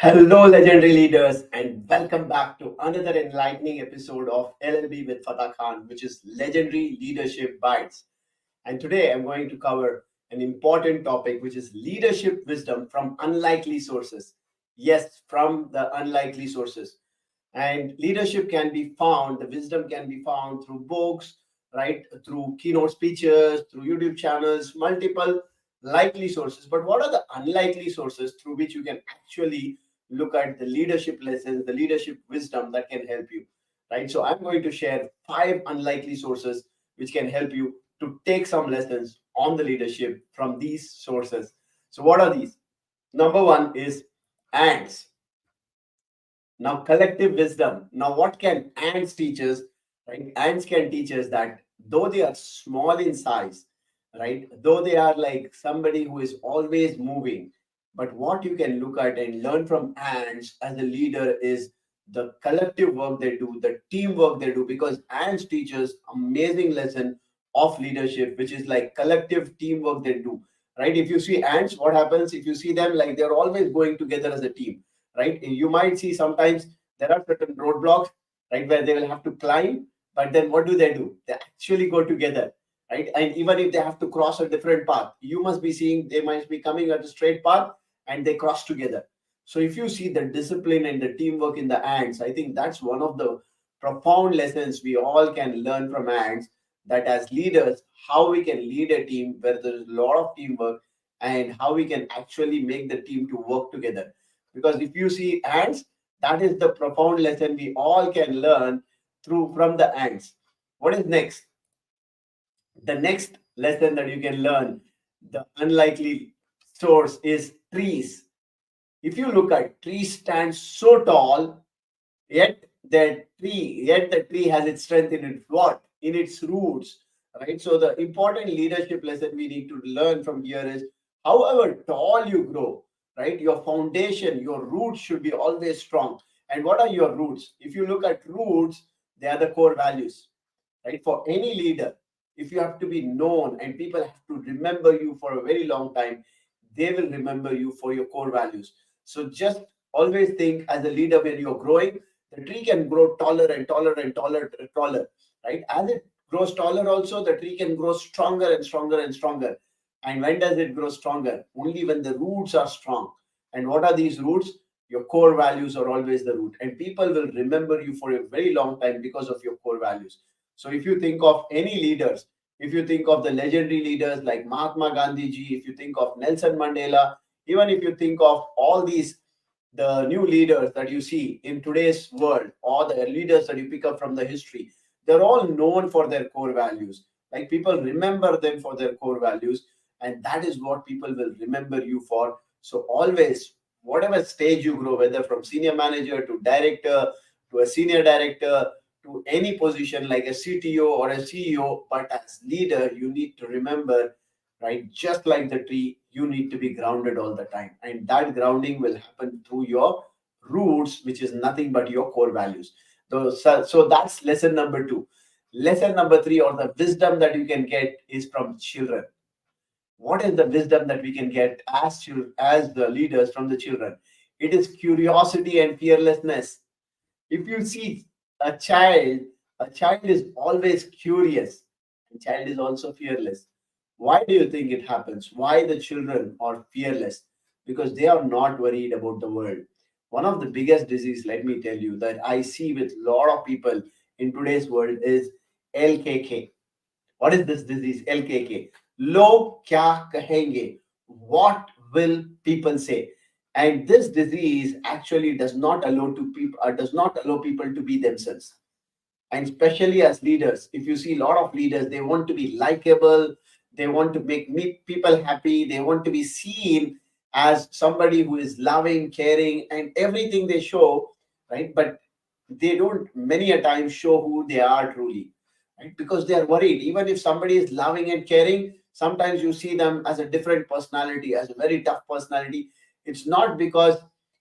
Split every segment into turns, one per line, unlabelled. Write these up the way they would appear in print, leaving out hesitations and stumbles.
Hello, legendary leaders, and welcome back to another enlightening episode of LLB with Fatah Khan, which is Legendary Leadership Bites. And today I'm going to cover an important topic, which is leadership wisdom from unlikely sources. Yes, from the unlikely sources. And leadership can be found, the wisdom can be found through books, right? Through keynote speeches, through YouTube channels, multiple likely sources. But what are the unlikely sources through which you can actually look at the leadership lessons, the leadership wisdom that can help you, right? So I'm going to share five unlikely sources which can help you to take some lessons on the leadership from these sources. So what are these? Number one is ants. Now, collective wisdom. Now, what can ants teach us? Right? Ants can teach us that though they are small in size, right? Though they are like somebody who is always moving, but what you can look at and learn from ants as a leader is the collective work they do, the teamwork they do, because ants teach us amazing lesson of leadership, which is like collective teamwork they do. Right? If you see ants, what happens? If you see them, like they're always going together as a team, right? You might see sometimes there are certain roadblocks, right, where they will have to climb, but then what do? They actually go together, right? And even if they have to cross a different path, you must be seeing they might be coming at a straight path and they cross together. So if you see the discipline and the teamwork in the ants, I think that's one of the profound lessons we all can learn from ants, that as leaders, how we can lead a team where there's a lot of teamwork and how we can actually make the team to work together. Because if you see ants, that is the profound lesson we all can learn through from the ants. What is next? The next lesson that you can learn, the unlikely source, is trees. If you look at trees stand so tall, yet the tree has its strength in its what? In its roots, right? So the important leadership lesson we need to learn from here is, however tall you grow, right? Your foundation, your roots should be always strong. And what are your roots? If you look at roots, they are the core values, right? For any leader, if you have to be known and people have to remember you for a very long time, they will remember you for your core values. So just always think, as a leader, when you're growing, the tree can grow taller and taller and taller and taller, right? As it grows taller, also the tree can grow stronger and stronger and stronger. And when does it grow stronger? Only when the roots are strong. And what are these roots? Your core values are always the root, and people will remember you for a very long time because of your core values. So if you think of any leaders, if you think of the legendary leaders like Mahatma Gandhi ji, if you think of Nelson Mandela, even if you think of all these, the new leaders that you see in today's world, or the leaders that you pick up from the history, they're all known for their core values. Like people remember them for their core values, and that is what people will remember you for. So always, whatever stage you grow, whether from senior manager to director to a senior director to any position like a CTO or a CEO, but as leader, you need to remember, right? Just like the tree, you need to be grounded all the time. And that grounding will happen through your roots, which is nothing but your core values. So that's lesson number two. Lesson number three, or the wisdom that you can get, is from children. What is the wisdom that we can get as children, as the leaders, from the children? It is curiosity and fearlessness. If you see a child, a child is always curious, and child is also fearless. Why do you think it happens? Why the children are fearless? Because they are not worried about the world. One of the biggest disease, let me tell you, that I see with a lot of people in today's world is LKK. What is this disease? LKK. Log kya kahenge? What will people say? And this disease actually does not allow people to be themselves. And especially as leaders, if you see a lot of leaders, they want to be likable, they want to make people happy, they want to be seen as somebody who is loving, caring, and everything they show, right? But they don't many a time show who they are truly, right? Because they are worried. Even if somebody is loving and caring, sometimes you see them as a different personality, as a very tough personality. It's not because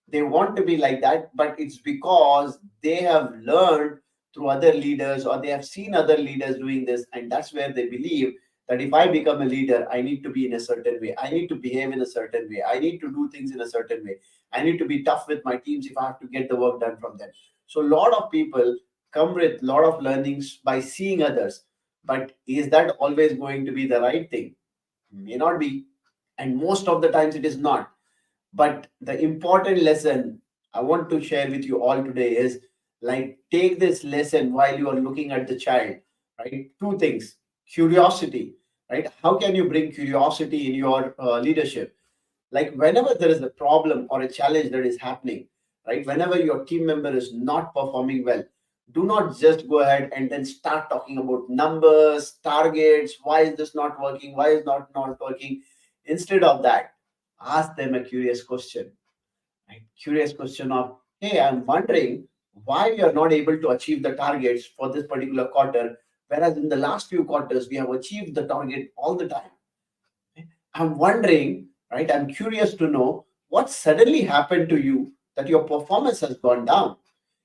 they want to be like that, but it's because they have learned through other leaders, or they have seen other leaders doing this, and that's where they believe that if I become a leader, I need to be in a certain way. I need to behave in a certain way. I need to do things in a certain way. I need to be tough with my teams if I have to get the work done from them. So a lot of people come with a lot of learnings by seeing others. But is that always going to be the right thing? May not be. And most of the times it is not. But the important lesson I want to share with you all today is, like, take this lesson while you are looking at the child, right? Two things: curiosity, right? How can you bring curiosity in your leadership? Like, whenever there is a problem or a challenge that is happening, right? Whenever your team member is not performing well, do not just go ahead and then start talking about numbers, targets. Why is this not working? Why is not working? Instead of that, ask them a curious question, right? Curious question of, hey, I'm wondering why we are not able to achieve the targets for this particular quarter, whereas in the last few quarters we have achieved the target all the time. I'm wondering, right? I'm curious to know what suddenly happened to you that your performance has gone down.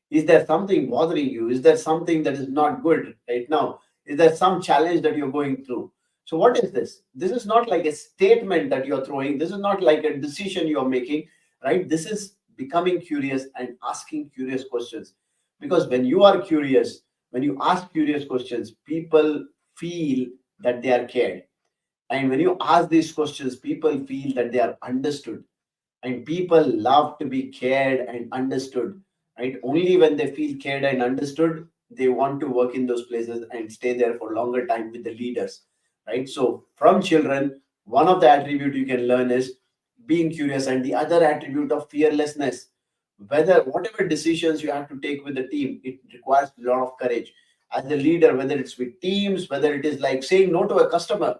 Is there something bothering you? Is there something that is not good right now? Is there some challenge that you're going through? So, what is this? This is not like a statement that you're throwing. This is not like a decision you're making, right? This is becoming curious and asking curious questions. Because when you are curious, when you ask curious questions, people feel that they are cared. And when you ask these questions, people feel that they are understood. And people love to be cared and understood, right? Only when they feel cared and understood, they want to work in those places and stay there for longer time with the leaders, right? So from children, one of the attribute you can learn is being curious, and the other attribute of fearlessness. Whether whatever decisions you have to take with the team, it requires a lot of courage. As a leader, whether it's with teams, whether it is like saying no to a customer,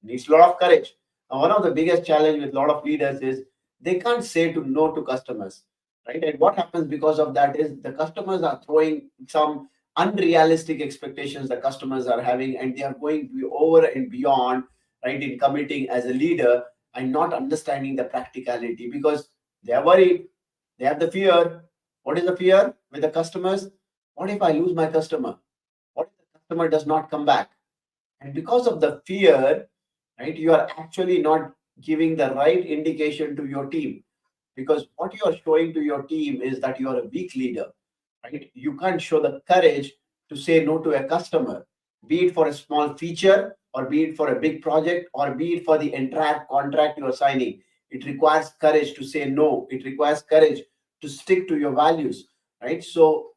needs a lot of courage. Now, one of the biggest challenge with a lot of leaders is they can't say to no to customers, right? And what happens because of that is the customers are throwing some unrealistic expectations the customers are having, and they are going to be over and beyond, right, in committing as a leader and not understanding the practicality because they are worried. They have the fear. What is the fear with the customers? What if I lose my customer? What if the customer does not come back? And because of the fear, right, you are actually not giving the right indication to your team, because what you are showing to your team is that you are a weak leader, right? You can't show the courage to say no to a customer, be it for a small feature or be it for a big project or be it for the entire contract you are signing. It requires courage to say no. It requires courage to stick to your values, right? So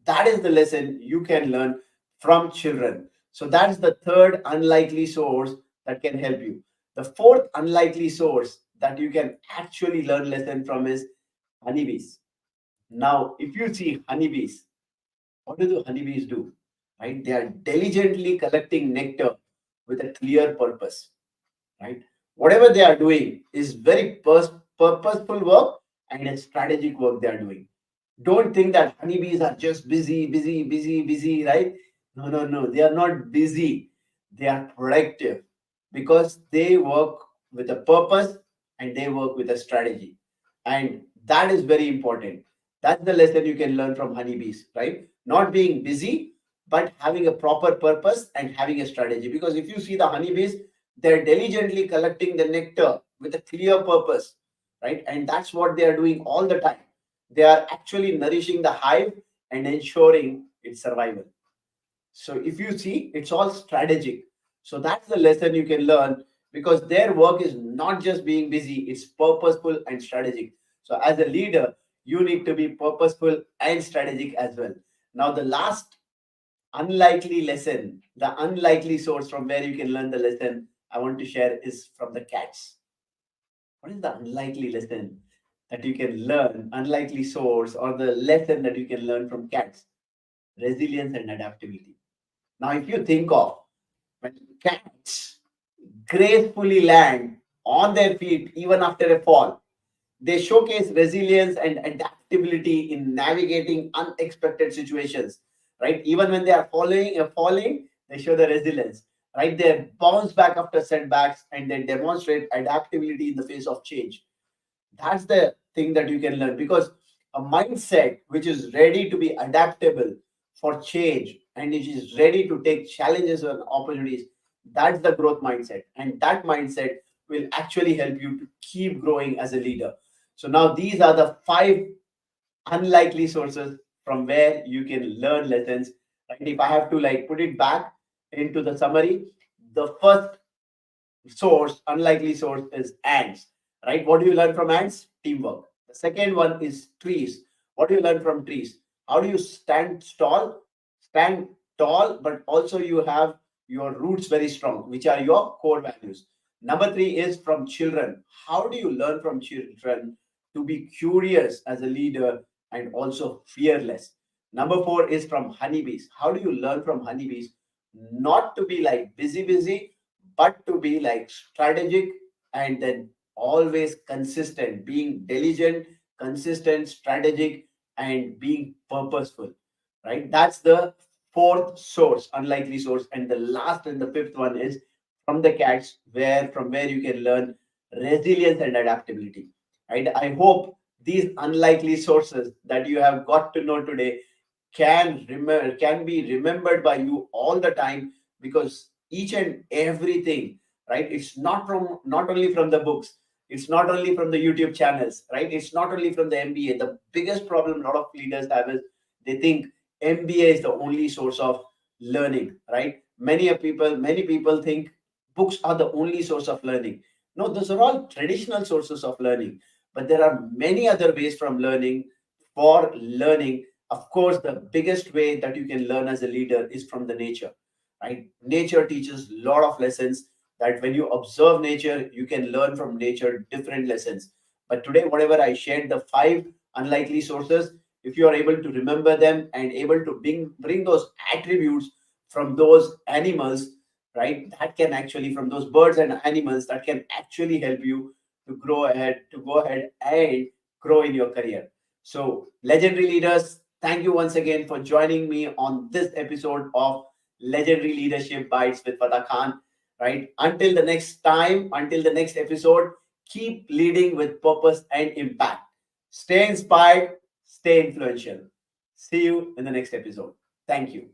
that is the lesson you can learn from children. So that's the third unlikely source that can help you. The fourth unlikely source that you can actually learn lesson from is honeybees. Now, if you see honeybees, what do the honeybees do? Right? They are diligently collecting nectar with a clear purpose. Right? Whatever they are doing is very purposeful work and a strategic work they are doing. Don't think that honeybees are just busy, busy, busy, busy, right? No, no, no. They are not busy. They are productive because they work with a purpose and they work with a strategy. And that is very important. That's the lesson you can learn from honeybees, right? Not being busy, but having a proper purpose and having a strategy. Because if you see the honeybees, they're diligently collecting the nectar with a clear purpose, right? And that's what they are doing all the time. They are actually nourishing the hive and ensuring its survival. So if you see, it's all strategic. So that's the lesson you can learn, because their work is not just being busy, it's purposeful and strategic. So as a leader, you need to be purposeful and strategic as well. Now, the last unlikely lesson, the unlikely source from where you can learn the lesson I want to share is from the cats. What is the unlikely lesson that you can learn, unlikely source, or the lesson that you can learn from cats? Resilience and adaptability. Now, if you think of when cats gracefully land on their feet even after a fall, they showcase resilience and adaptability in navigating unexpected situations. Right, even when they are falling, they show the resilience. Right, they bounce back after setbacks and they demonstrate adaptability in the face of change. That's the thing that you can learn, because a mindset which is ready to be adaptable for change and which is ready to take challenges and opportunities, That's the growth mindset. And that mindset will actually help you to keep growing as a leader. So now these are the five unlikely sources from where you can learn lessons. Right? If I have to like put it back into the summary, the first source, unlikely source, is ants. Right? What do you learn from ants? Teamwork. The second one is trees. What do you learn from trees? How do you stand tall, but also you have your roots very strong, which are your core values. Number three is from children. How do you learn from children to be curious as a leader and also fearless? Number four is from honeybees. How do you learn from honeybees? Not to be like busy, but to be like strategic and then always consistent, being diligent, consistent, strategic, and being purposeful. Right? That's the fourth source, unlikely source. And the last and the fifth one is from the cats, from where you can learn resilience and adaptability. Right? I hope these unlikely sources that you have got to know today can be remembered by you all the time, because each and everything, right, it's not only from the books, it's not only from the YouTube channels, right, it's not only from the MBA. The biggest problem a lot of leaders have is they think MBA is the only source of learning, right? Many people think books are the only source of learning. No, those are all traditional sources of learning, but there are many other ways from learning for learning. Of course, the biggest way that you can learn as a leader is from the nature, right? Nature teaches a lot of lessons, that when you observe nature, you can learn from nature different lessons. But today, whatever I shared, the five unlikely sources, if you are able to remember them and able to bring those attributes from those animals, right, that can actually, from those birds and animals, that can actually help you to go ahead and grow in your career. So, legendary leaders, thank you once again for joining me on this episode of Legendary Leadership Bites with Fatah Khan. Right? Until the next time, until the next episode, keep leading with purpose and impact. Stay inspired, stay influential. See you in the next episode. Thank you.